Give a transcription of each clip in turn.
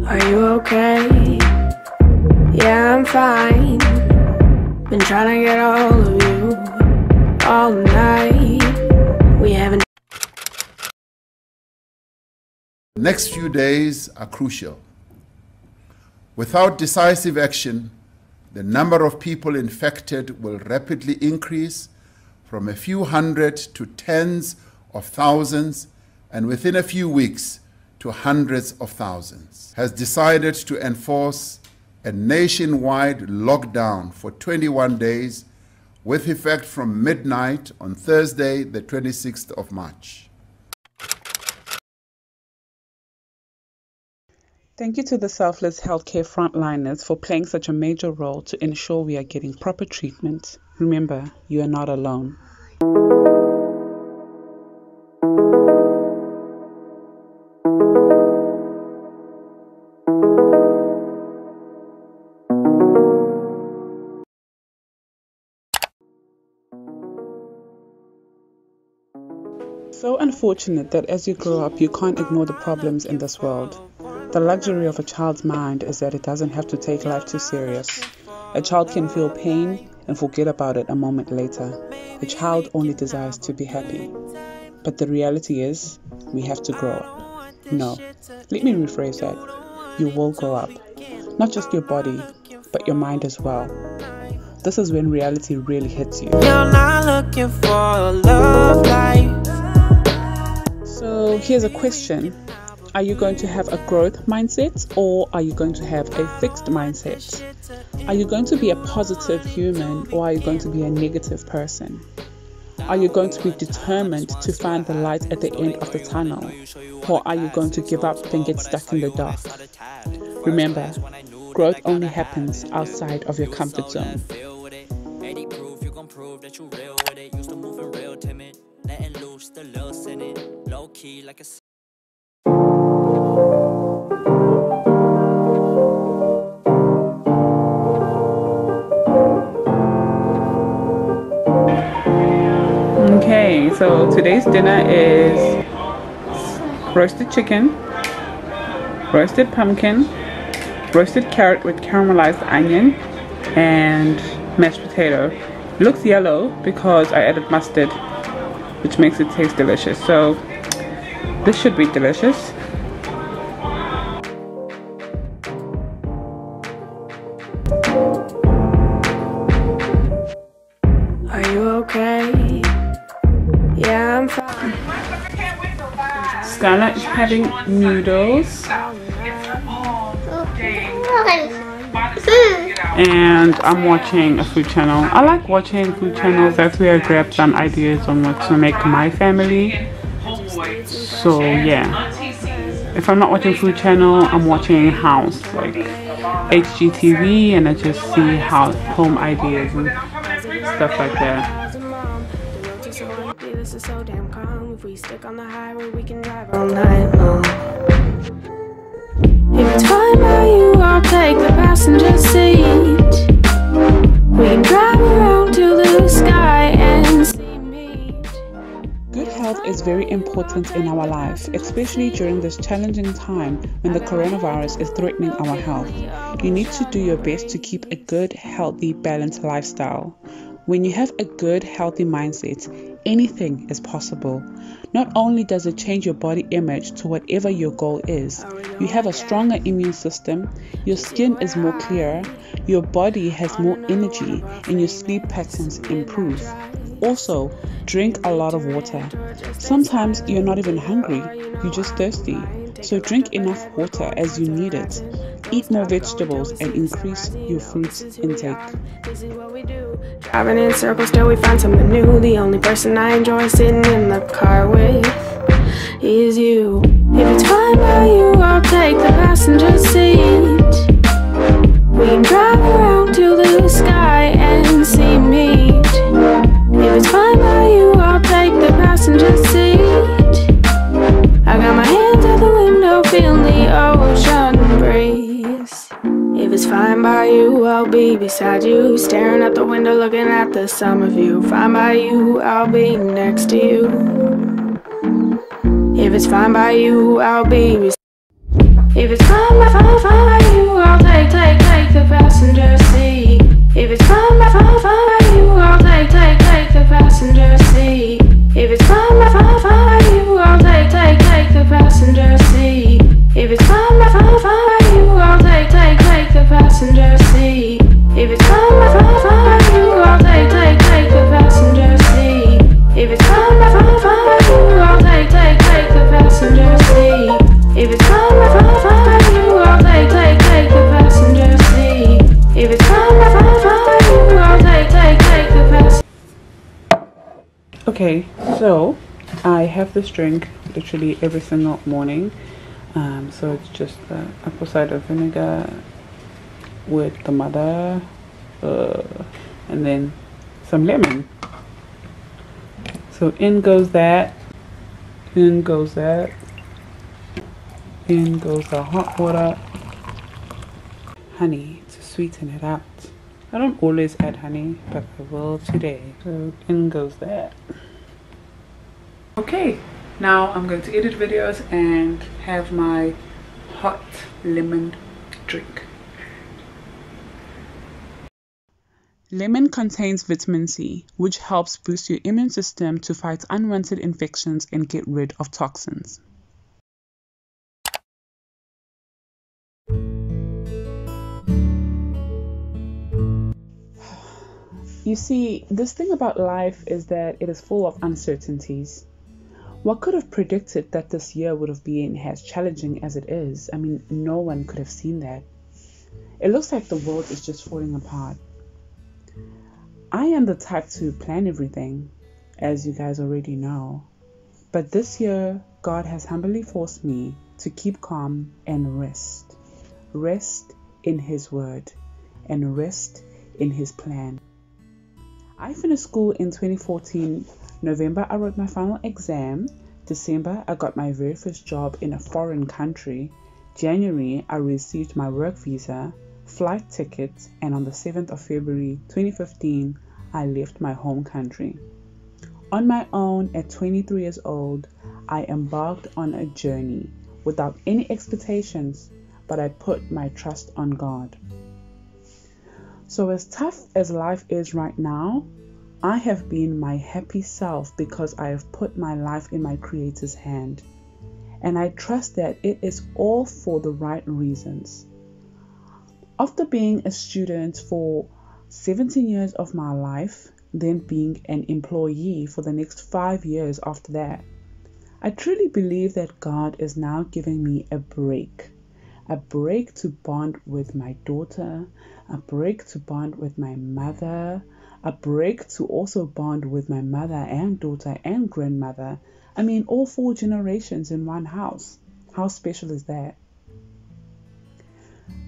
Are you okay? Yeah, I'm fine. Been trying to get all of you all night. We haven't. The next few days are crucial. Without decisive action, the number of people infected will rapidly increase from a few hundred to tens of thousands, and within a few weeks to hundreds of thousands. Has decided to enforce a nationwide lockdown for 21 days with effect from midnight on Thursday, the 26th of March. Thank you to the selfless healthcare frontliners for playing such a major role to ensure we are getting proper treatment. Remember, you are not alone. So unfortunate that as you grow up, you can't ignore the problems in this world. The luxury of a child's mind is that it doesn't have to take life too serious. A child can feel pain and forget about it a moment later. A child only desires to be happy. But the reality is, we have to grow up. No, let me rephrase that. You will grow up. Not just your body, but your mind as well. This is when reality really hits you. You're not looking for a love life. So here's a question. Are you going to have a growth mindset, or are you going to have a fixed mindset? Are you going to be a positive human, or are you going to be a negative person? Are you going to be determined to find the light at the end of the tunnel, or are you going to give up and get stuck in the dark? Remember, growth only happens outside of your comfort zone. Okay, so today's dinner is roasted chicken, roasted pumpkin, roasted carrot with caramelized onion, and mashed potato. It looks yellow because I added mustard, which makes it taste delicious. So this should be delicious. Are you okay? Yeah, I'm fine. Skylar is having noodles. And I'm watching a food channel. I like watching food channels. That's where I grab some ideas on what to make my family. So yeah, if I'm not watching food channel, I'm watching house, like HGTV, and I just see house home ideas and stuff like that. This is so damn calm. If we stick on the highway, we can drive all night long. If it's fine by you, I'll take the passenger seat. We can drive around to the sky and see meat. Good health is very important in our life, especially during this challenging time when the coronavirus is threatening our health. You need to do your best to keep a good, healthy, balanced lifestyle. When you have a good, healthy mindset, anything is possible. Not only does it change your body image to whatever your goal is, you have a stronger immune system, your skin is more clear, your body has more energy, and your sleep patterns improve. Also, drink a lot of water. Sometimes you're not even hungry, you're just thirsty. So drink enough water as you need it. Eat more vegetables and increase your fruit intake. This is what we do. Driving in circles till we find something new. The only person I enjoy sitting in the car with is you. If it's fine by you, I'll take the passenger seat. We can drive around to the sky and see meat. If it's fine by you, I'll take the passenger seat. I got my hands out the window, feeling the ocean breeze. If it's fine by you, I'll be beside you, staring out the window, looking at the summer view. Fine by you, I'll be next to you. If it's fine by you, I'll be beside you. If it's fine by you, I'll take the passenger seat. If it's fine by you, I'll take the passenger seat. If it's fine by you, I'll take the passenger seat. If it's fine by you, I'll take the passenger seat. If it's fine by you, I'll take the passenger seat. If it's fine by you, I'll take the passenger seat. If it's fine by you, I'll take the passenger seat. If it's fine by you, I'll take the passenger. Okay, so I have this drink literally every single morning. So it's just apple cider vinegar with the mother, and then some lemon. So in goes that, in goes that, in goes the hot water, honey to sweeten it out. I don't always add honey, but I will today. So in goes that. Okay, now I'm going to edit videos and have my hot lemon drink. Lemon contains vitamin C, which helps boost your immune system to fight unwanted infections and get rid of toxins. You see, this thing about life is that it is full of uncertainties. What could have predicted that this year would have been as challenging as it is? I mean, no one could have seen that. It looks like the world is just falling apart. I am the type to plan everything, as you guys already know. But this year, God has humbly forced me to keep calm and rest. Rest in His Word and rest in His plan. I finished school in 2014. November, I wrote my final exam. December, I got my very first job in a foreign country. January, I received my work visa, flight tickets, and on the 7th of February 2015, I left my home country. On my own, at 23 years old, I embarked on a journey without any expectations, but I put my trust on God. So as tough as life is right now, I have been my happy self because I have put my life in my Creator's hand. And I trust that it is all for the right reasons. After being a student for 17 years of my life, then being an employee for the next 5 years after that, I truly believe that God is now giving me a break to bond with my daughter, a break to bond with my mother, a break to also bond with my mother and daughter and grandmother. I mean, all 4 generations in one house. How special is that?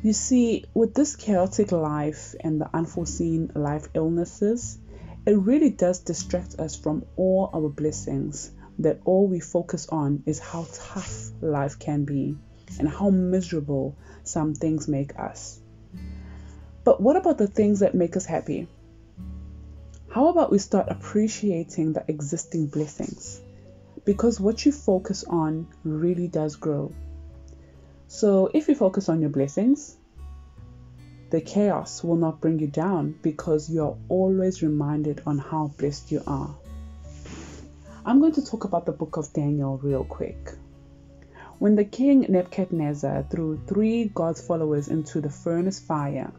You see, with this chaotic life and the unforeseen life illnesses, it really does distract us from all our blessings, that all we focus on is how tough life can be and how miserable some things make us. But what about the things that make us happy? How about we start appreciating the existing blessings? Because what you focus on really does grow. So if you focus on your blessings, the chaos will not bring you down because you are always reminded on how blessed you are. I'm going to talk about the book of Daniel real quick. When the king Nebuchadnezzar threw 3 God's followers into the furnace fire,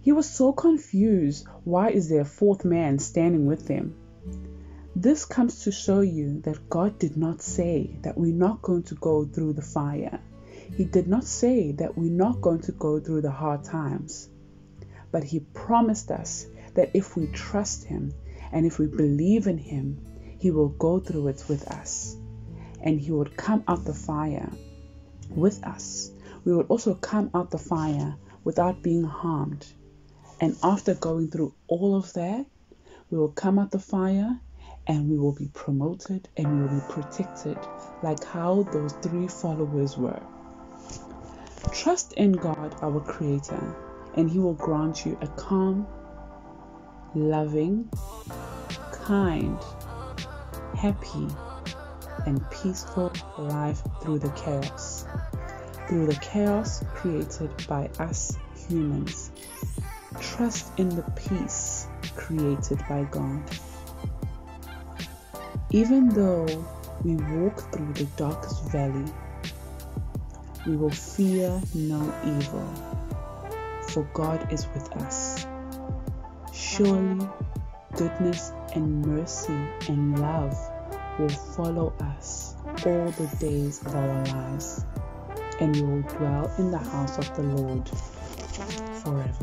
he was so confused. Why is there a 4th man standing with them? This comes to show you that God did not say that we're not going to go through the fire. He did not say that we're not going to go through the hard times. But He promised us that if we trust Him and if we believe in Him, He will go through it with us. And He would come out the fire with us. We would also come out the fire without being harmed. And after going through all of that, we will come out the fire and we will be promoted and we will be protected like how those 3 followers were. Trust in God, our Creator, and He will grant you a calm, loving, kind, happy, and peaceful life through the chaos. through the chaos created by us humans. Trust in the peace created by God. Even though we walk through the darkest valley, we will fear no evil, for God is with us. Surely goodness and mercy and love will follow us all the days of our lives, and we will dwell in the house of the Lord forever.